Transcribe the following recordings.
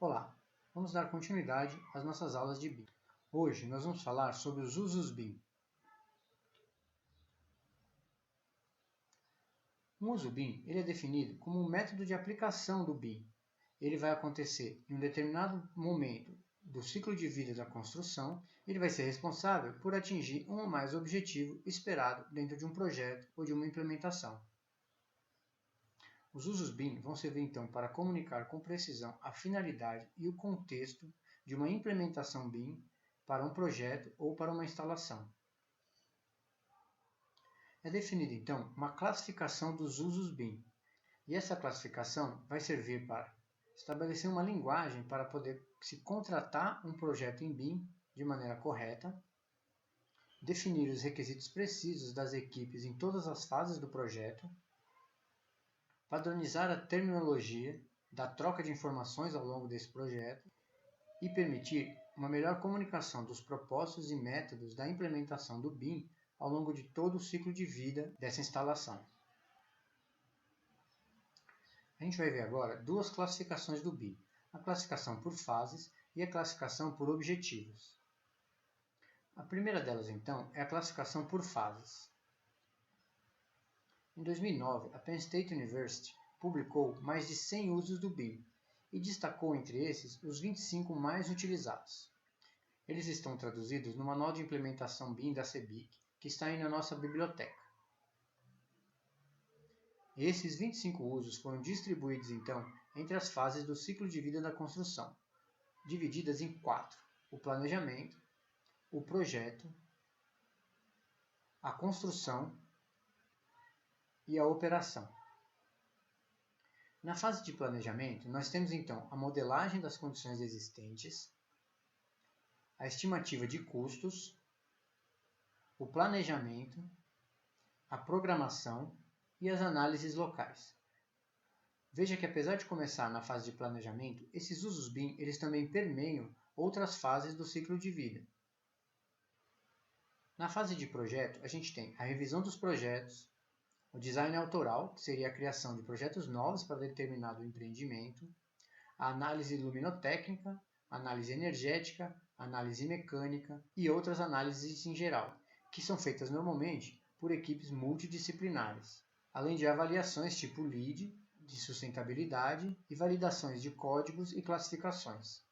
Olá, vamos dar continuidade às nossas aulas de BIM. Hoje nós vamos falar sobre os usos BIM. Um uso BIM ele é definido como um método de aplicação do BIM. Ele vai acontecer em um determinado momento do ciclo de vida da construção. Ele vai ser responsável por atingir um ou mais objetivo esperado dentro de um projeto ou de uma implementação. Os usos BIM vão servir então para comunicar com precisão a finalidade e o contexto de uma implementação BIM para um projeto ou para uma instalação. É definida então uma classificação dos usos BIM, e essa classificação vai servir para estabelecer uma linguagem para poder se contratar um projeto em BIM de maneira correta, definir os requisitos precisos das equipes em todas as fases do projeto, padronizar a terminologia da troca de informações ao longo desse projeto e permitir uma melhor comunicação dos propósitos e métodos da implementação do BIM ao longo de todo o ciclo de vida dessa instalação. A gente vai ver agora duas classificações do BIM, a classificação por fases e a classificação por objetivos. A primeira delas, então, é a classificação por fases. Em 2009, a Penn State University publicou mais de 100 usos do BIM e destacou entre esses os 25 mais utilizados. Eles estão traduzidos no Manual de Implementação BIM da CEBIC, que está aí na nossa biblioteca. Esses 25 usos foram distribuídos, então, entre as fases do ciclo de vida da construção, divididas em 4: o planejamento, o projeto, a construção e a operação. Na fase de planejamento, nós temos então a modelagem das condições existentes, a estimativa de custos, o planejamento, a programação e as análises locais. Veja que apesar de começar na fase de planejamento, esses usos BIM eles também permeiam outras fases do ciclo de vida. Na fase de projeto, a gente tem a revisão dos projetos, o design autoral, que seria a criação de projetos novos para determinado empreendimento, a análise luminotécnica, análise energética, análise mecânica e outras análises em geral, que são feitas normalmente por equipes multidisciplinares, além de avaliações tipo LEED, de sustentabilidade e validações de códigos e classificações.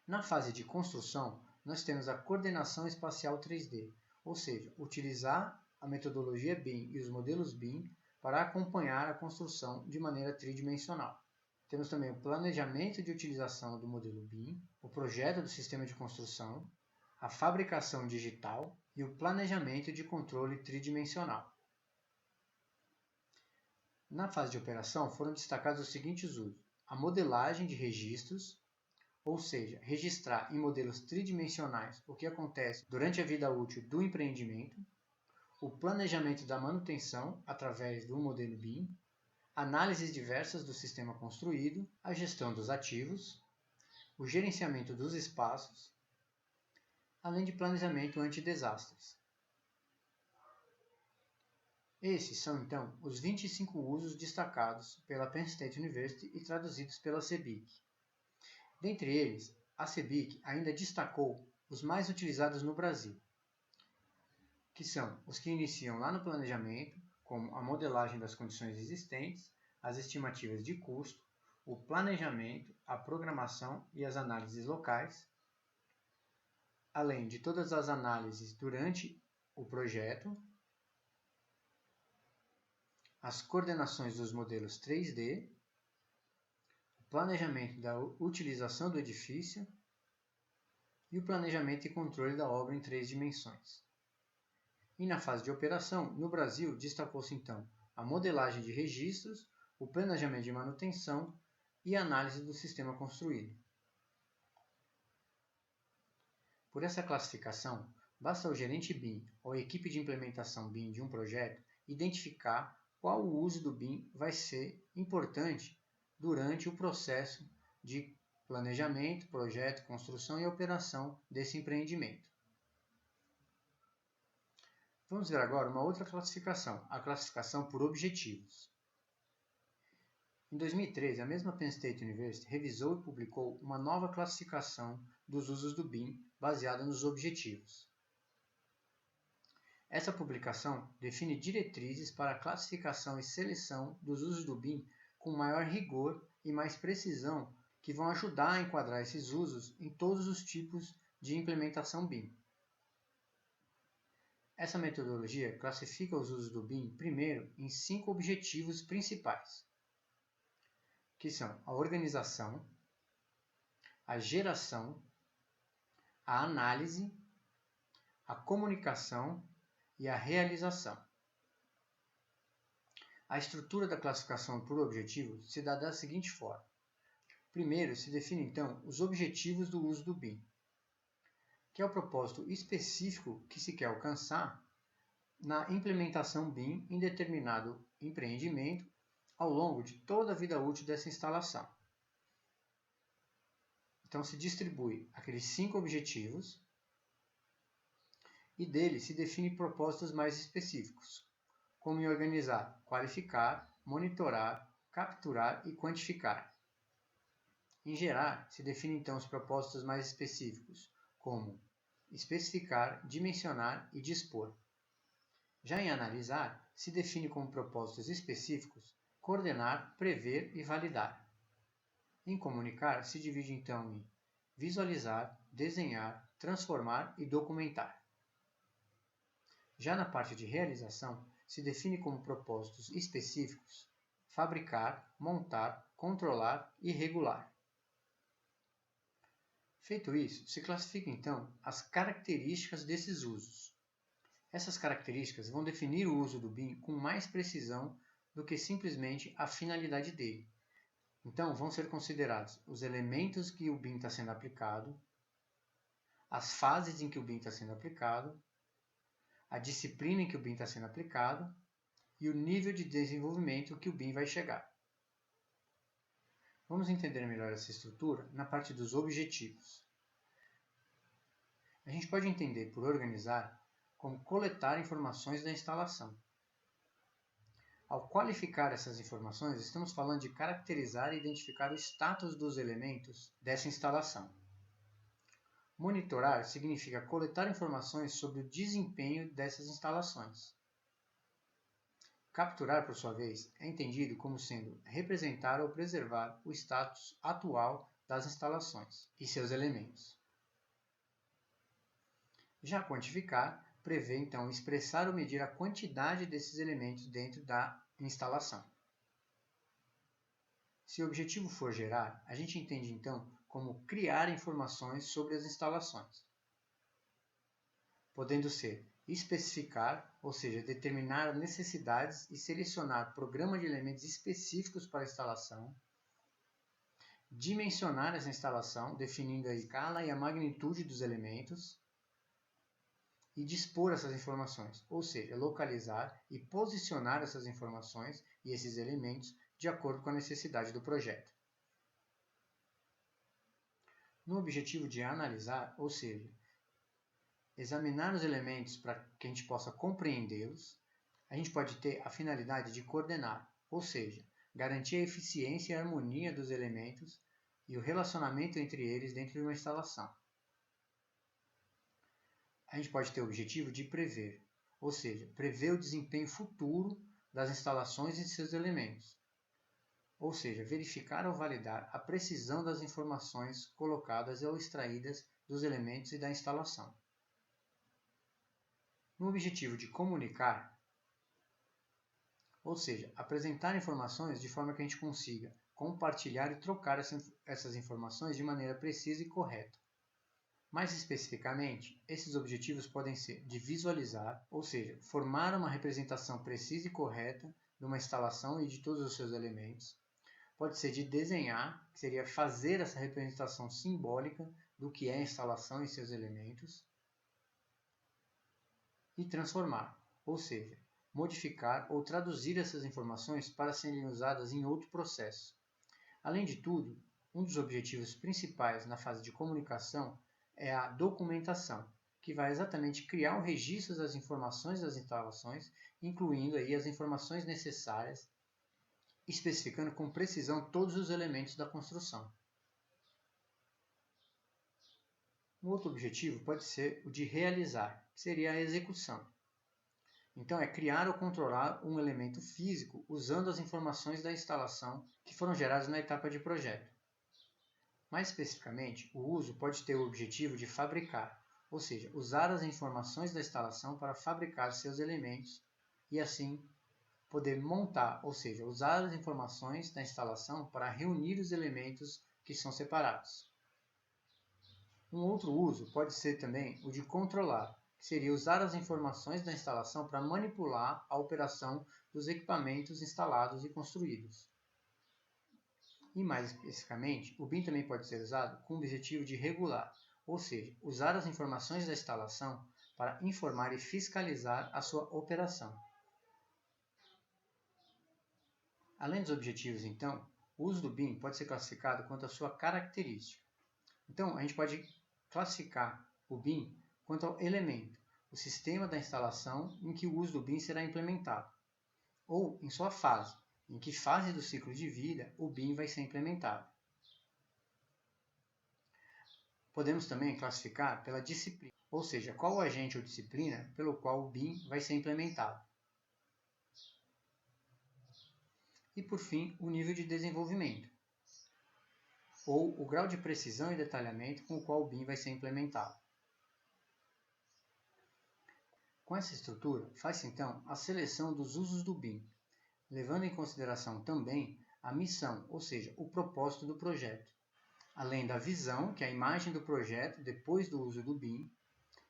Na fase de construção, nós temos a coordenação espacial 3D, ou seja, utilizar a metodologia BIM e os modelos BIM para acompanhar a construção de maneira tridimensional. Temos também o planejamento de utilização do modelo BIM, o projeto do sistema de construção, a fabricação digital e o planejamento de controle tridimensional. Na fase de operação foram destacados os seguintes usos: a modelagem de registros, ou seja, registrar em modelos tridimensionais o que acontece durante a vida útil do empreendimento, o planejamento da manutenção através do modelo BIM, análises diversas do sistema construído, a gestão dos ativos, o gerenciamento dos espaços, além de planejamento anti-desastres. Esses são, então, os 25 usos destacados pela Penn State University e traduzidos pela CEBIC. Dentre eles, a CEBIC ainda destacou os mais utilizados no Brasil, que são os que iniciam lá no planejamento, como a modelagem das condições existentes, as estimativas de custo, o planejamento, a programação e as análises locais, além de todas as análises durante o projeto, as coordenações dos modelos 3D, o planejamento da utilização do edifício e o planejamento e controle da obra em 3 dimensões. E na fase de operação, no Brasil, destacou-se então a modelagem de registros, o planejamento de manutenção e a análise do sistema construído. Por essa classificação, basta o gerente BIM ou a equipe de implementação BIM de um projeto identificar qual o uso do BIM vai ser importante durante o processo de planejamento, projeto, construção e operação desse empreendimento. Vamos ver agora uma outra classificação, a classificação por objetivos. Em 2013, a mesma Penn State University revisou e publicou uma nova classificação dos usos do BIM baseada nos objetivos. Essa publicação define diretrizes para a classificação e seleção dos usos do BIM com maior rigor e mais precisão, que vão ajudar a enquadrar esses usos em todos os tipos de implementação BIM. Essa metodologia classifica os usos do BIM, primeiro, em 5 objetivos principais, que são a organização, a geração, a análise, a comunicação e a realização. A estrutura da classificação por objetivo se dá da seguinte forma. Primeiro, se define então os objetivos do uso do BIM, que é o propósito específico que se quer alcançar na implementação BIM em determinado empreendimento ao longo de toda a vida útil dessa instalação. Então se distribui aqueles 5 objetivos e deles se define propósitos mais específicos, como em organizar, qualificar, monitorar, capturar e quantificar. Em gerar, se define então os propósitos mais específicos, como especificar, dimensionar e dispor. Já em analisar, se define como propósitos específicos, coordenar, prever e validar. Em comunicar, se divide então em visualizar, desenhar, transformar e documentar. Já na parte de realização, se define como propósitos específicos, fabricar, montar, controlar e regular. Feito isso, se classifica então as características desses usos. Essas características vão definir o uso do BIM com mais precisão do que simplesmente a finalidade dele. Então, vão ser considerados os elementos que o BIM está sendo aplicado, as fases em que o BIM está sendo aplicado, a disciplina em que o BIM está sendo aplicado e o nível de desenvolvimento que o BIM vai chegar. Vamos entender melhor essa estrutura na parte dos objetivos. A gente pode entender por organizar como coletar informações da instalação. Ao qualificar essas informações, estamos falando de caracterizar e identificar o status dos elementos dessa instalação. Monitorar significa coletar informações sobre o desempenho dessas instalações. Capturar, por sua vez, é entendido como sendo representar ou preservar o status atual das instalações e seus elementos. Já quantificar prevê, então, expressar ou medir a quantidade desses elementos dentro da instalação. Se o objetivo for gerar, a gente entende, então, como criar informações sobre as instalações, podendo ser especificar, ou seja, determinar necessidades e selecionar programa de elementos específicos para a instalação, dimensionar essa instalação, definindo a escala e a magnitude dos elementos, e dispor essas informações, ou seja, localizar e posicionar essas informações e esses elementos de acordo com a necessidade do projeto. No objetivo de analisar, ou seja, examinar os elementos para que a gente possa compreendê-los, a gente pode ter a finalidade de coordenar, ou seja, garantir a eficiência e a harmonia dos elementos e o relacionamento entre eles dentro de uma instalação. A gente pode ter o objetivo de prever, ou seja, prever o desempenho futuro das instalações e de seus elementos, ou seja, verificar ou validar a precisão das informações colocadas ou extraídas dos elementos e da instalação. No objetivo de comunicar, ou seja, apresentar informações de forma que a gente consiga compartilhar e trocar essas informações de maneira precisa e correta. Mais especificamente, esses objetivos podem ser de visualizar, ou seja, formar uma representação precisa e correta de uma instalação e de todos os seus elementos. Pode ser de desenhar, que seria fazer essa representação simbólica do que é a instalação e seus elementos. E transformar, ou seja, modificar ou traduzir essas informações para serem usadas em outro processo. Além de tudo, um dos objetivos principais na fase de comunicação é a documentação, que vai exatamente criar um registro das informações das instalações, incluindo aí as informações necessárias especificando com precisão todos os elementos da construção. Um outro objetivo pode ser o de realizar, que seria a execução. Então, é criar ou controlar um elemento físico usando as informações da instalação que foram geradas na etapa de projeto. Mais especificamente, o uso pode ter o objetivo de fabricar, ou seja, usar as informações da instalação para fabricar seus elementos e, assim, poder montar, ou seja, usar as informações da instalação para reunir os elementos que são separados. Um outro uso pode ser também o de controlar, que seria usar as informações da instalação para manipular a operação dos equipamentos instalados e construídos. E mais especificamente, o BIM também pode ser usado com o objetivo de regular, ou seja, usar as informações da instalação para informar e fiscalizar a sua operação. Além dos objetivos, então, o uso do BIM pode ser classificado quanto à sua característica. Então, a gente pode classificar o BIM quanto ao elemento, o sistema da instalação em que o uso do BIM será implementado, ou em sua fase, em que fase do ciclo de vida o BIM vai ser implementado. Podemos também classificar pela disciplina, ou seja, qual o agente ou disciplina pelo qual o BIM vai ser implementado. E, por fim, o nível de desenvolvimento, ou o grau de precisão e detalhamento com o qual o BIM vai ser implementado. Com essa estrutura, faz-se então a seleção dos usos do BIM, levando em consideração também a missão, ou seja, o propósito do projeto, além da visão, que é a imagem do projeto depois do uso do BIM,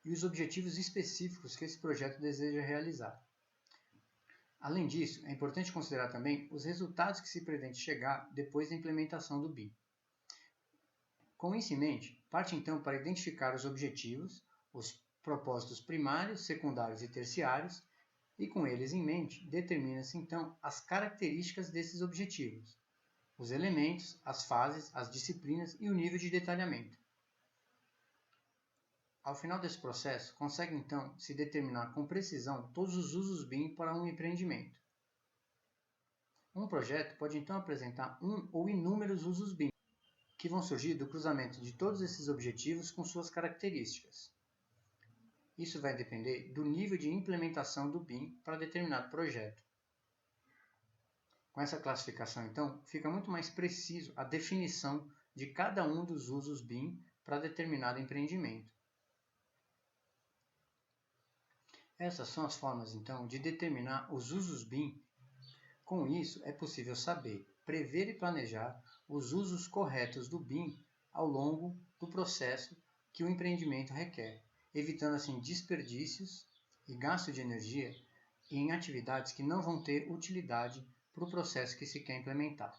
e os objetivos específicos que esse projeto deseja realizar. Além disso, é importante considerar também os resultados que se pretende chegar depois da implementação do BIM. Com isso em mente, parte então para identificar os objetivos, os propósitos primários, secundários e terciários, e com eles em mente, determina-se então as características desses objetivos, os elementos, as fases, as disciplinas e o nível de detalhamento. Ao final desse processo, consegue então se determinar com precisão todos os usos BIM para um empreendimento. Um projeto pode então apresentar um ou inúmeros usos BIM, que vão surgir do cruzamento de todos esses objetivos com suas características. Isso vai depender do nível de implementação do BIM para determinado projeto. Com essa classificação, então, fica muito mais preciso a definição de cada um dos usos BIM para determinado empreendimento. Essas são as formas, então, de determinar os usos BIM. Com isso, é possível saber, prever e planejar os usos corretos do BIM ao longo do processo que o empreendimento requer, evitando assim desperdícios e gasto de energia em atividades que não vão ter utilidade para o processo que se quer implementar.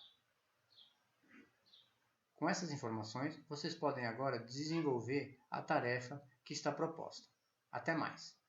Com essas informações, vocês podem agora desenvolver a tarefa que está proposta. Até mais!